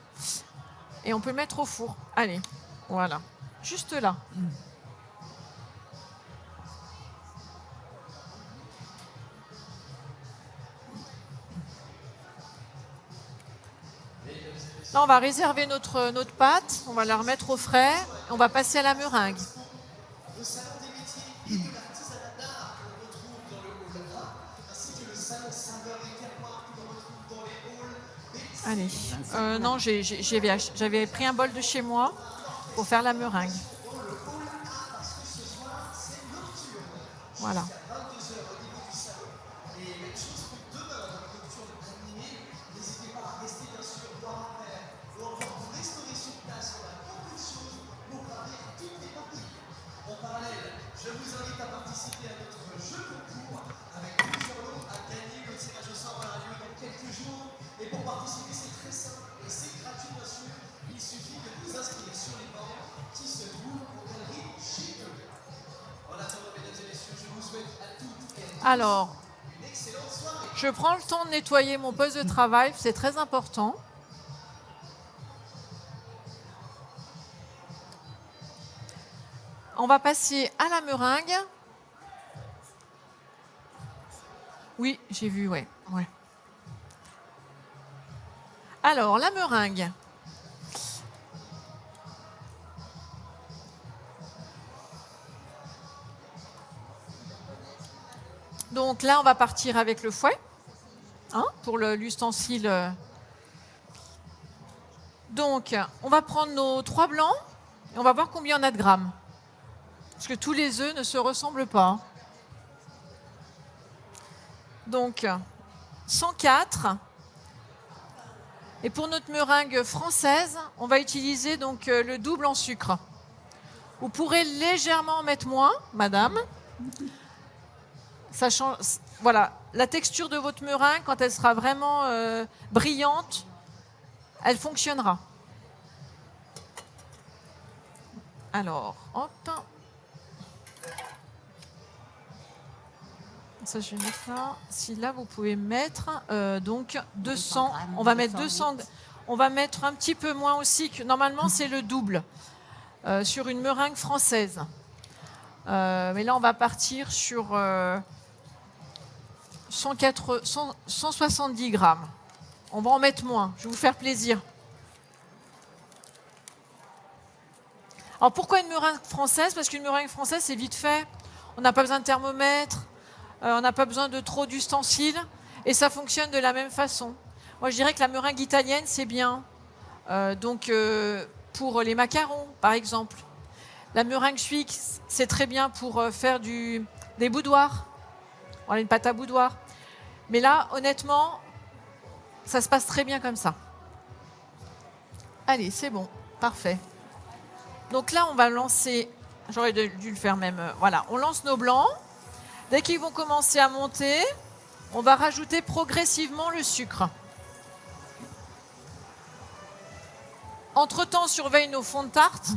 Et on peut le mettre au four. Allez, voilà. Juste là. Là, on va réserver notre pâte, on va la remettre au frais, et on va passer à la meringue. Allez, non, j'avais pris un bol de chez moi pour faire la meringue. Voilà. Alors, je prends le temps de nettoyer mon poste de travail, c'est très important. On va passer à la meringue. Oui, j'ai vu, ouais. Alors, la meringue. Donc là, on va partir avec le fouet pour l'ustensile. Donc, on va prendre nos 3 blancs et on va voir combien on a de grammes. Parce que tous les œufs ne se ressemblent pas. Donc, 104. Et pour notre meringue française, on va utiliser donc le double en sucre. Vous pourrez légèrement en mettre moins, madame. Ça change, voilà, la texture de votre meringue, quand elle sera vraiment brillante, elle fonctionnera. Alors, hop. Ça, je vais mettre là. Si là, vous pouvez mettre donc 200. On va mettre 200. On va mettre un petit peu moins aussi que normalement, c'est le double sur une meringue française. Mais là, on va partir sur 170 grammes. On va en mettre moins. Je vais vous faire plaisir. Alors, pourquoi une meringue française? Parce qu'une meringue française, c'est vite fait. On n'a pas besoin de thermomètre. On n'a pas besoin de trop d'ustensiles. Et ça fonctionne de la même façon. Moi, je dirais que la meringue italienne, c'est bien. Pour les macarons, par exemple. La meringue suisse, c'est très bien pour faire des boudoirs. On a une pâte à boudoir. Mais là, honnêtement, ça se passe très bien comme ça. Allez, c'est bon. Parfait. Donc là, on va lancer... J'aurais dû le faire même. Voilà, on lance nos blancs. Dès qu'ils vont commencer à monter, on va rajouter progressivement le sucre. Entre-temps, surveille nos fonds de tarte.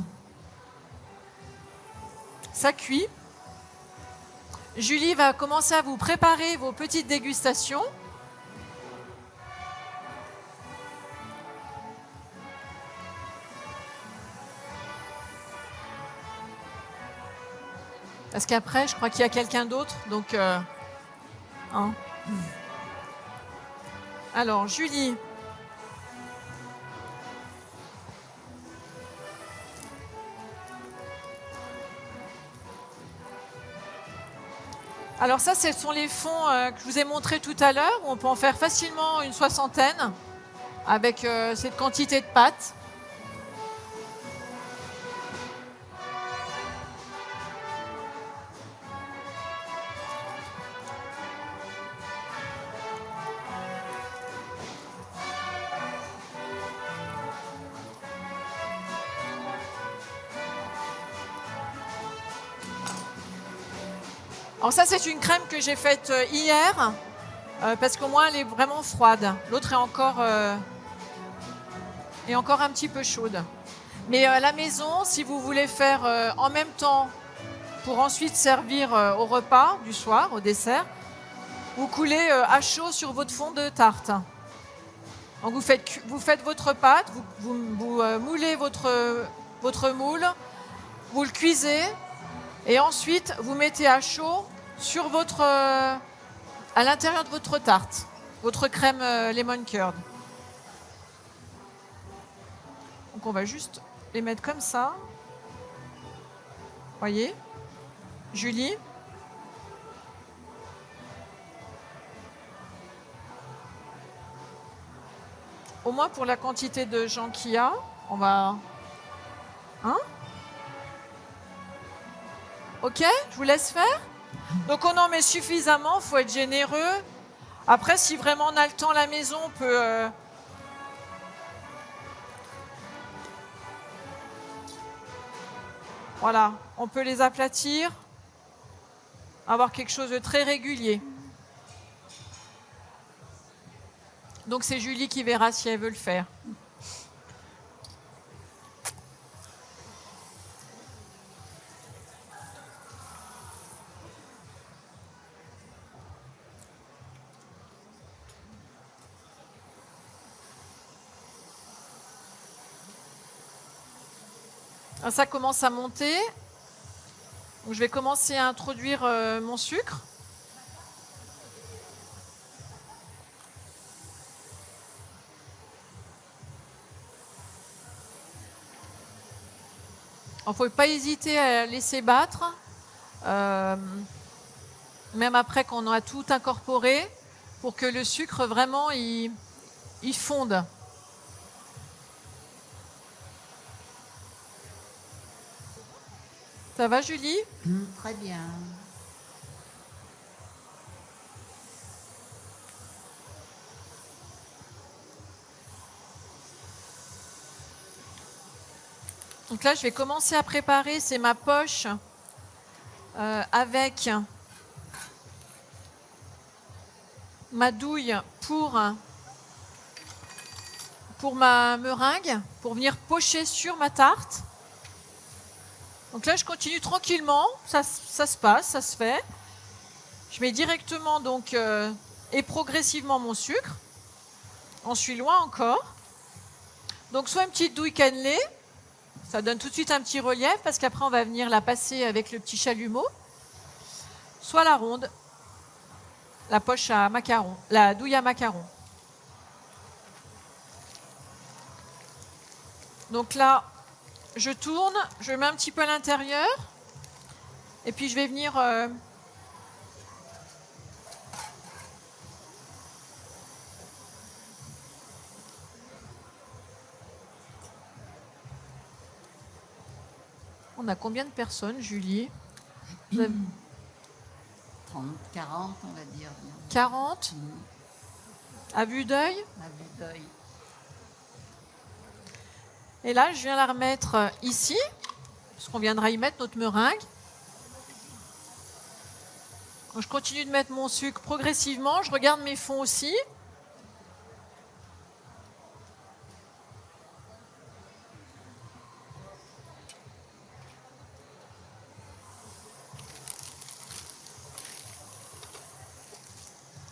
Ça cuit. Julie va commencer à vous préparer vos petites dégustations. Parce qu'après, je crois qu'il y a quelqu'un d'autre. Donc, Alors, Julie. Alors ça, ce sont les fonds que je vous ai montrés tout à l'heure. On peut en faire facilement une 60aine avec cette quantité de pâte. Alors ça, c'est une crème que j'ai faite hier, parce qu'au moins elle est vraiment froide. L'autre est encore un petit peu chaude. Mais à la maison, si vous voulez faire en même temps pour ensuite servir au repas du soir, au dessert, vous coulez à chaud sur votre fond de tarte. Donc vous faites votre pâte, vous moulez votre moule, vous le cuisez et ensuite vous mettez à chaud sur à l'intérieur de votre tarte, votre crème lemon curd. Donc on va juste les mettre comme ça. Voyez, Julie. Au moins pour la quantité de gens qu'il y a, on va... Hein? Ok, je vous laisse faire. Donc on en met suffisamment, il faut être généreux. Après, si vraiment on a le temps à la maison, on peut... Voilà, on peut les aplatir, avoir quelque chose de très régulier. Donc c'est Julie qui verra si elle veut le faire. Ça commence à monter. Donc, je vais commencer à introduire mon sucre. Il ne faut pas hésiter à laisser battre, même après qu'on a tout incorporé, pour que le sucre vraiment il fonde. Ça va, Julie? Très bien. Donc là, je vais commencer à préparer, c'est ma poche avec ma douille pour ma meringue, pour venir pocher sur ma tarte. Donc là, je continue tranquillement, ça se passe, ça se fait. Je mets directement donc et progressivement mon sucre. On suit loin encore. Donc soit une petite douille cannelée, ça donne tout de suite un petit relief parce qu'après on va venir la passer avec le petit chalumeau. Soit la ronde, la poche à macarons, la douille à macarons. Donc là, je tourne, je mets un petit peu à l'intérieur et puis je vais venir On a combien de personnes, Julie? 30, 40, on va dire. 40 à vue d'œil. À vue d'œil. Et là, je viens la remettre ici, parce qu'on viendra y mettre notre meringue. Donc, je continue de mettre mon sucre progressivement. Je regarde mes fonds aussi.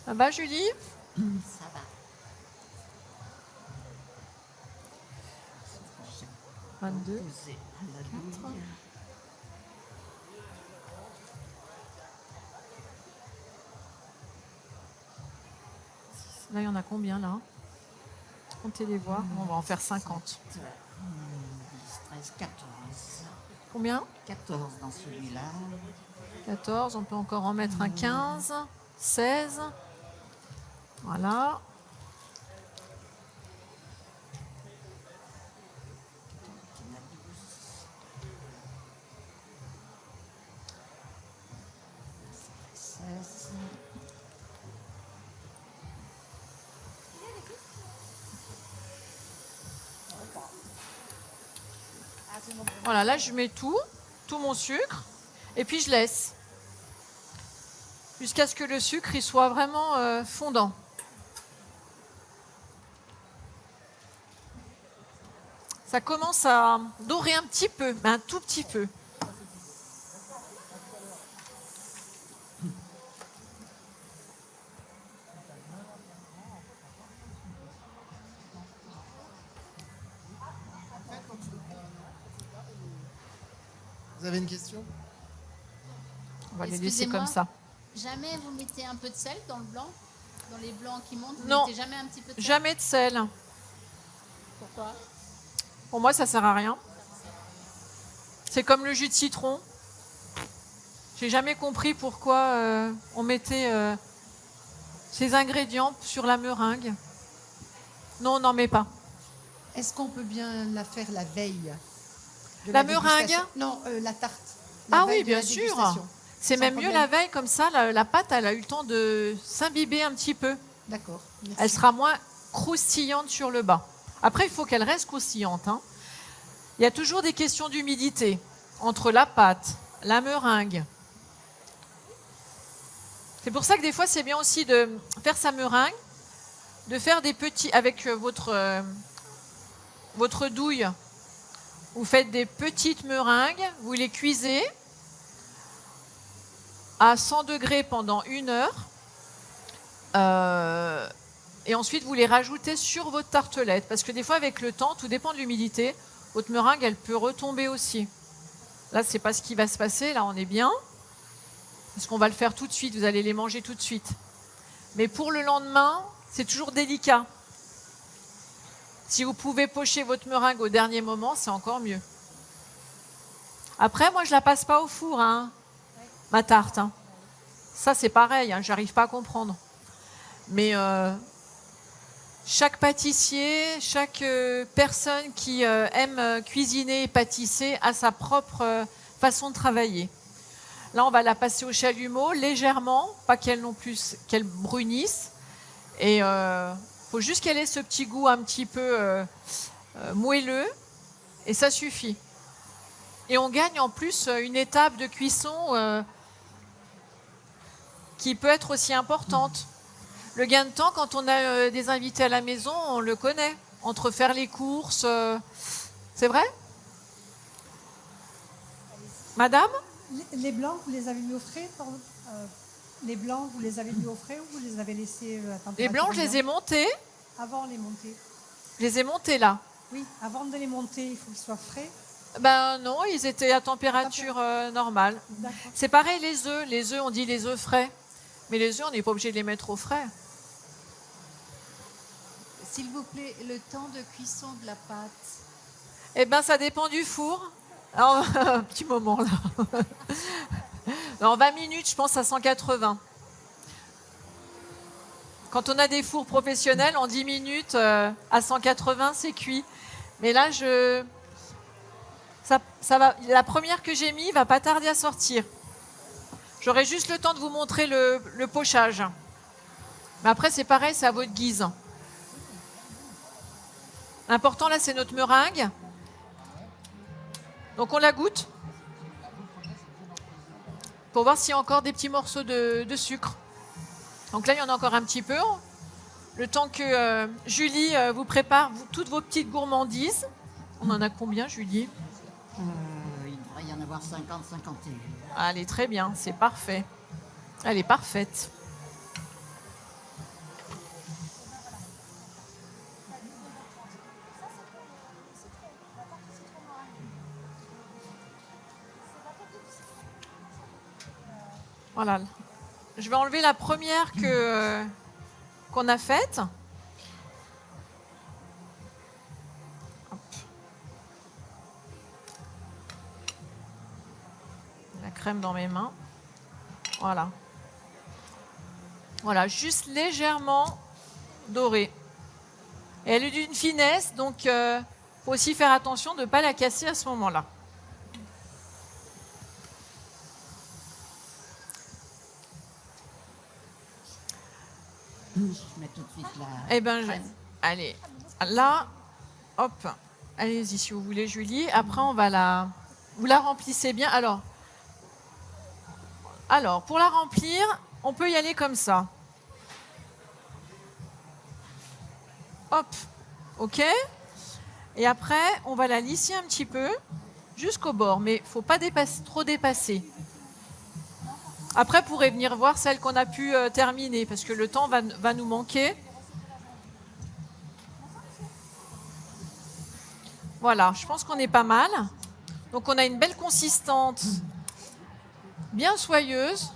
Ça va, Julie? Ça va. 22. Poser à la douille. Là, il y en a combien, là? Comptez les voir. On va en faire 50. 10, 13, 14. Combien? 14 dans celui-là. 14. On peut encore en mettre un 15. 16. Voilà. Il y en a 12. 16. Voilà, là, je mets tout mon sucre, et puis je laisse. Jusqu'à ce que le sucre il soit vraiment fondant. Ça commence à dorer un petit peu, mais un tout petit peu. Vous avez une question? On va les laisser Excusez-moi. comme ça. Jamais vous mettez un peu de sel dans le blanc? Dans les blancs qui montent, vous Non. mettez jamais un petit peu de sel? Jamais de sel. Pourquoi? Pour moi, ça sert à rien. C'est comme le jus de citron. J'ai jamais compris pourquoi on mettait ces ingrédients sur la meringue. Non, on n'en met pas. Est-ce qu'on peut bien la faire la veille de La meringue? dégustation? Non, la tarte. Ah veille oui, de bien la sûr. dégustation. C'est Sans même mieux problème. la veille, comme ça, la pâte, elle a eu le temps de s'imbiber un petit peu. D'accord. Merci. Elle sera moins croustillante sur le bas. Après, il faut qu'elle reste croustillante, hein. Il y a toujours des questions d'humidité entre la pâte, la meringue. C'est pour ça que des fois, c'est bien aussi de faire sa meringue, de faire des petits, avec votre douille, vous faites des petites meringues, vous les cuisez à 100 degrés pendant 1 heure. Et ensuite, vous les rajoutez sur votre tartelette. Parce que des fois, avec le temps, tout dépend de l'humidité, votre meringue, elle peut retomber aussi. Là, c'est pas ce qui va se passer. Là, on est bien. Parce qu'on va le faire tout de suite. Vous allez les manger tout de suite. Mais pour le lendemain, c'est toujours délicat. Si vous pouvez pocher votre meringue au dernier moment, c'est encore mieux. Après, moi, je la passe pas au four, hein, ma tarte. Hein. Ça, c'est pareil. Hein, j'arrive pas à comprendre. Mais chaque pâtissier, chaque personne qui aime cuisiner et pâtisser a sa propre façon de travailler. Là, on va la passer au chalumeau légèrement, pas qu'elle non plus qu'elle brunisse. Et faut juste qu'elle ait ce petit goût un petit peu moelleux, et ça suffit. Et on gagne en plus une étape de cuisson qui peut être aussi importante. Le gain de temps, quand on a des invités à la maison, on le connaît. Entre faire les courses, c'est vrai? Madame? Les blancs, vous les avez mis au frais les blancs, vous les avez mis au frais ou vous les avez laissés à température Les blancs, je les ai montés. Avant de les monter. Je les ai montés là. Oui, avant de les monter, il faut qu'ils soient frais. Ben non, ils étaient à température normale. D'accord. C'est pareil les œufs. Les œufs, on dit les œufs frais. Mais les œufs, on n'est pas obligé de les mettre au frais. S'il vous plaît, le temps de cuisson de la pâte. Eh bien, ça dépend du four. Alors, un petit moment là. En 20 minutes, je pense à 180. Quand on a des fours professionnels, en 10 minutes, à 180, c'est cuit. Mais là, ça va. La première que j'ai mise va pas tarder à sortir. J'aurai juste le temps de vous montrer le pochage. Mais après, c'est pareil, c'est à votre guise. L'important, là, c'est notre meringue. Donc, on la goûte pour voir s'il y a encore des petits morceaux de sucre. Donc là, il y en a encore un petit peu. Le temps que Julie vous prépare toutes vos petites gourmandises. On en a combien, Julie? Il devrait y en avoir 50, 51. Allez, très bien, c'est parfait. Elle est parfaite. Voilà. Je vais enlever la première qu'on a faite. Hop. La crème dans mes mains. Voilà. Voilà, juste légèrement dorée. Et elle est d'une finesse, donc faut aussi faire attention de ne pas la casser à ce moment-là. Je mets tout de suite la Eh bien, crème. allez, là, hop, allez-y si vous voulez, Julie. Après, vous la remplissez bien. Alors, pour la remplir, on peut y aller comme ça. Hop, ok. Et après, on va la lisser un petit peu jusqu'au bord, mais il ne faut pas trop dépasser. Après, vous pourrez venir voir celle qu'on a pu terminer, parce que le temps va nous manquer. Voilà, je pense qu'on est pas mal. Donc on a une belle consistance, bien soyeuse.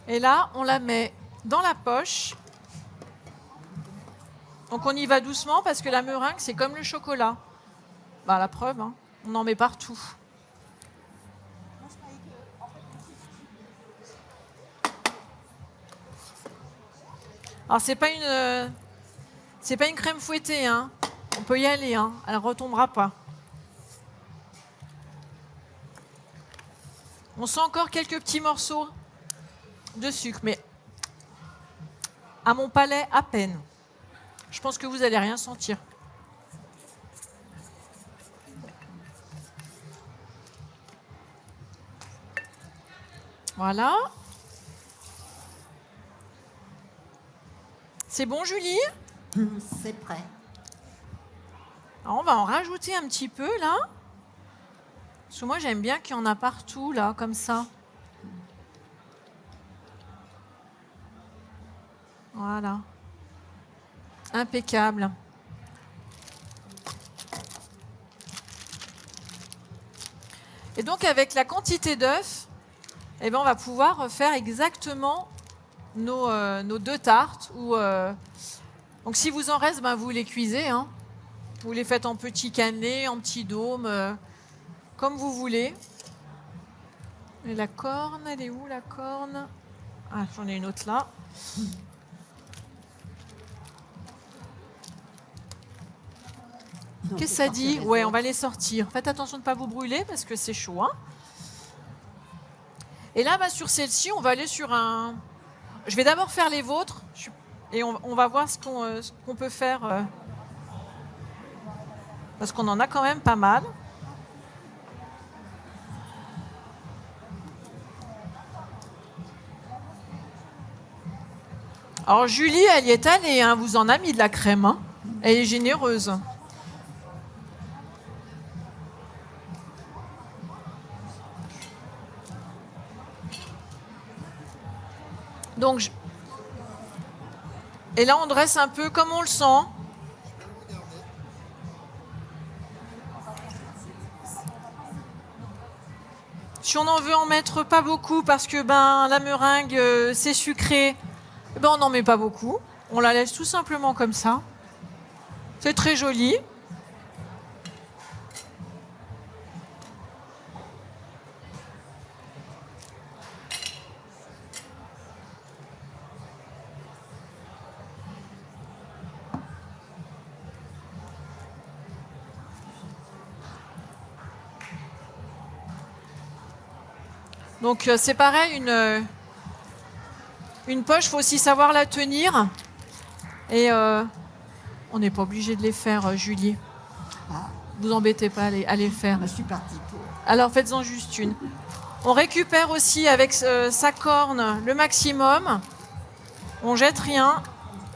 Et là, on la met dans la poche. Donc on y va doucement parce que la meringue, c'est comme le chocolat. Bah, la preuve, hein, on en met partout. Alors c'est pas une crème fouettée, hein. On peut y aller, hein. Elle ne retombera pas. On sent encore quelques petits morceaux de sucre, mais à mon palais, à peine. Je pense que vous n'allez rien sentir. Voilà. C'est bon, Julie? C'est prêt. Alors, on va en rajouter un petit peu, là. Parce que moi, j'aime bien qu'il y en a partout, là, comme ça. Voilà. Impeccable. Et donc, avec la quantité d'œufs, eh ben, on va pouvoir faire exactement nos 2 tartes. Donc, si vous en reste, ben, vous les cuisez. Hein. Vous les faites en petits cannelés, en petits dômes, comme vous voulez. Et la corne, elle est où, la corne? Ah, j'en ai une autre là. Qu'est-ce que ça dit? Ouais, on va les sortir. Faites attention de ne pas vous brûler parce que c'est chaud. Hein. Et là, bah, sur celle-ci, on va aller sur un... Je vais d'abord faire les vôtres et on va voir ce qu'on peut faire. Parce qu'on en a quand même pas mal. Alors Julie, elle y est allée, hein, vous en a mis de la crème. Hein. Elle est généreuse. Donc, et là, on dresse un peu comme on le sent. Si on en veut en mettre pas beaucoup parce que la meringue, c'est sucré, on n'en met pas beaucoup. On la laisse tout simplement comme ça. C'est très joli. Donc c'est pareil, une poche, il faut aussi savoir la tenir. Et on n'est pas obligé de les faire, Julie. Vous embêtez pas à les faire. Je suis partie pour. Alors faites-en juste une. On récupère aussi avec sa corne le maximum. On jette rien.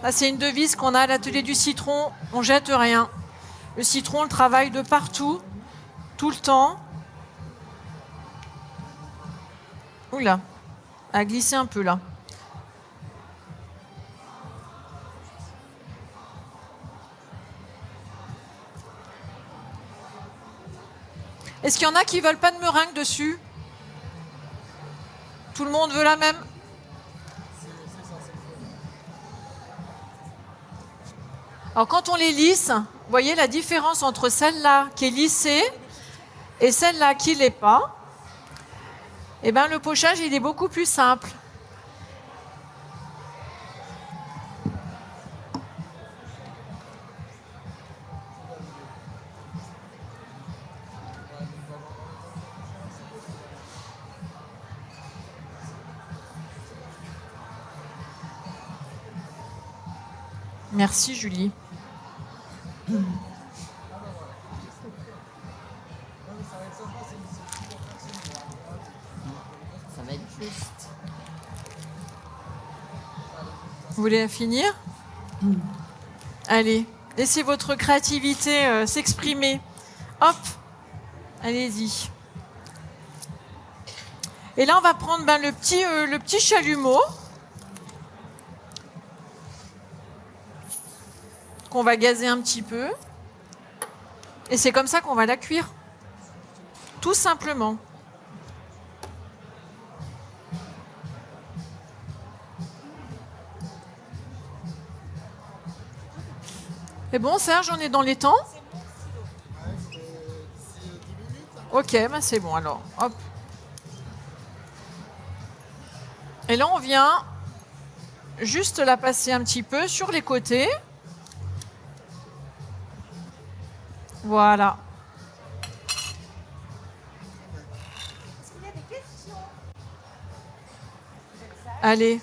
Là, c'est une devise qu'on a à l'atelier du citron. On jette rien. Le citron, on le travaille de partout, tout le temps. Oula, a glissé un peu là. Est-ce qu'il y en a qui veulent pas de meringue dessus? Tout le monde veut la même? Alors quand on les lisse, vous voyez la différence entre celle-là qui est lissée et celle-là qui ne l'est pas. Eh bien, le pochage, il est beaucoup plus simple. Merci, Julie. Ça va être juste. Vous voulez la finir? Allez, laissez votre créativité s'exprimer. Hop, allez-y. Et là, on va prendre le petit chalumeau. qu'on va gazer un petit peu. Et c'est comme ça qu'on va la cuire. Tout simplement. Et bon, Serge, on est dans les temps? Ok, ben c'est bon alors. Hop. Et là, on vient juste la passer un petit peu sur les côtés. Voilà. Allez.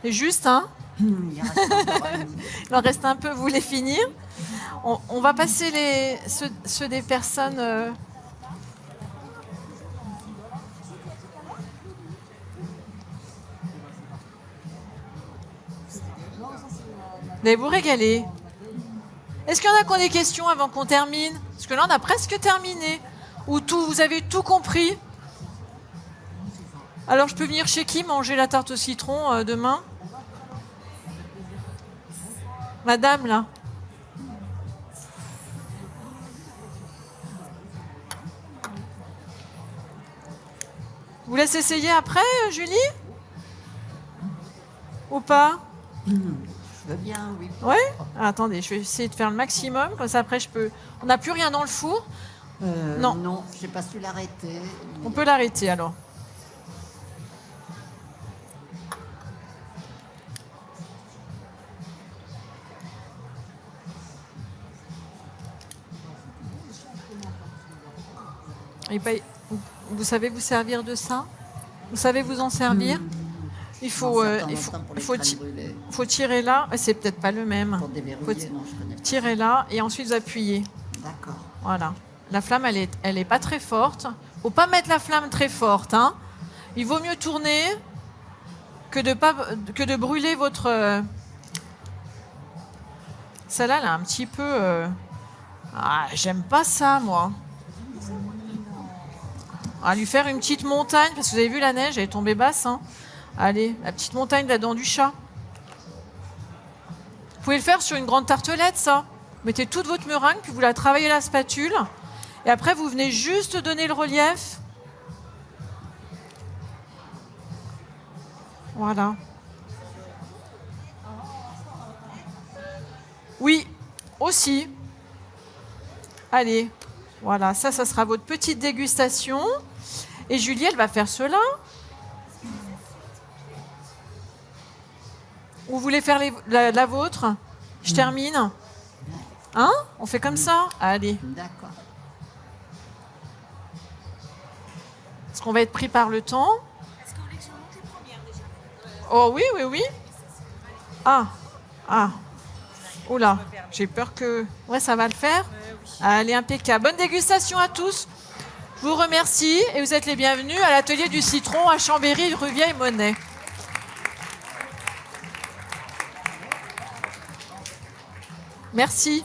Et juste, hein? Il reste encore un. Il en reste un peu, vous voulez finir? On va passer ceux des personnes... Vous allez vous régaler. Est-ce qu'il y en a qui ont des questions avant qu'on termine? Parce que là, on a presque terminé. Ou tout, vous avez tout compris? Alors, je peux venir chez qui manger la tarte au citron demain? Madame, là. Vous laissez essayer après, Julie? Ou pas? Je veux bien, oui. Ouais? Attendez, je vais essayer de faire le maximum, comme ça après je peux... On n'a plus rien dans le four? Non. Non, j'ai pas su l'arrêter. On peut l'arrêter alors. Et pas- Vous savez vous servir de ça? Vous savez vous en servir? Il faut, faut tirer là. C'est peut-être pas le même. Pour déverrouiller, non, je connais pas. Tirer là et ensuite vous appuyez. D'accord. Voilà. La flamme, elle est pas très forte. Faut pas mettre la flamme très forte, hein. Il vaut mieux tourner que de brûler votre. Celle-là, elle a un petit peu. Ah, j'aime pas ça, moi. On va lui faire une petite montagne, parce que vous avez vu la neige, elle est tombée basse, hein. Allez, la petite montagne de la dent du chat. Vous pouvez le faire sur une grande tartelette, ça. Vous mettez toute votre meringue, puis vous la travaillez à la spatule. Et après, vous venez juste donner le relief. Voilà. Oui, aussi. Allez, voilà, ça sera votre petite dégustation. Et Julie, elle va faire cela. Ou vous voulez faire la vôtre? Je termine. Hein? On fait comme ça? Allez. D'accord. Parce qu'on va être pris par le temps. Est-ce que vous voulez que je monte les premières déjà? Oh oui, oui, oui. Ah. Oula, j'ai peur que... Ouais, ça va le faire? Oui. Allez, impeccable. Bonne dégustation à tous. Je vous remercie et vous êtes les bienvenus à l'atelier du citron à Chambéry, rue Vieille-Monnaie. Merci.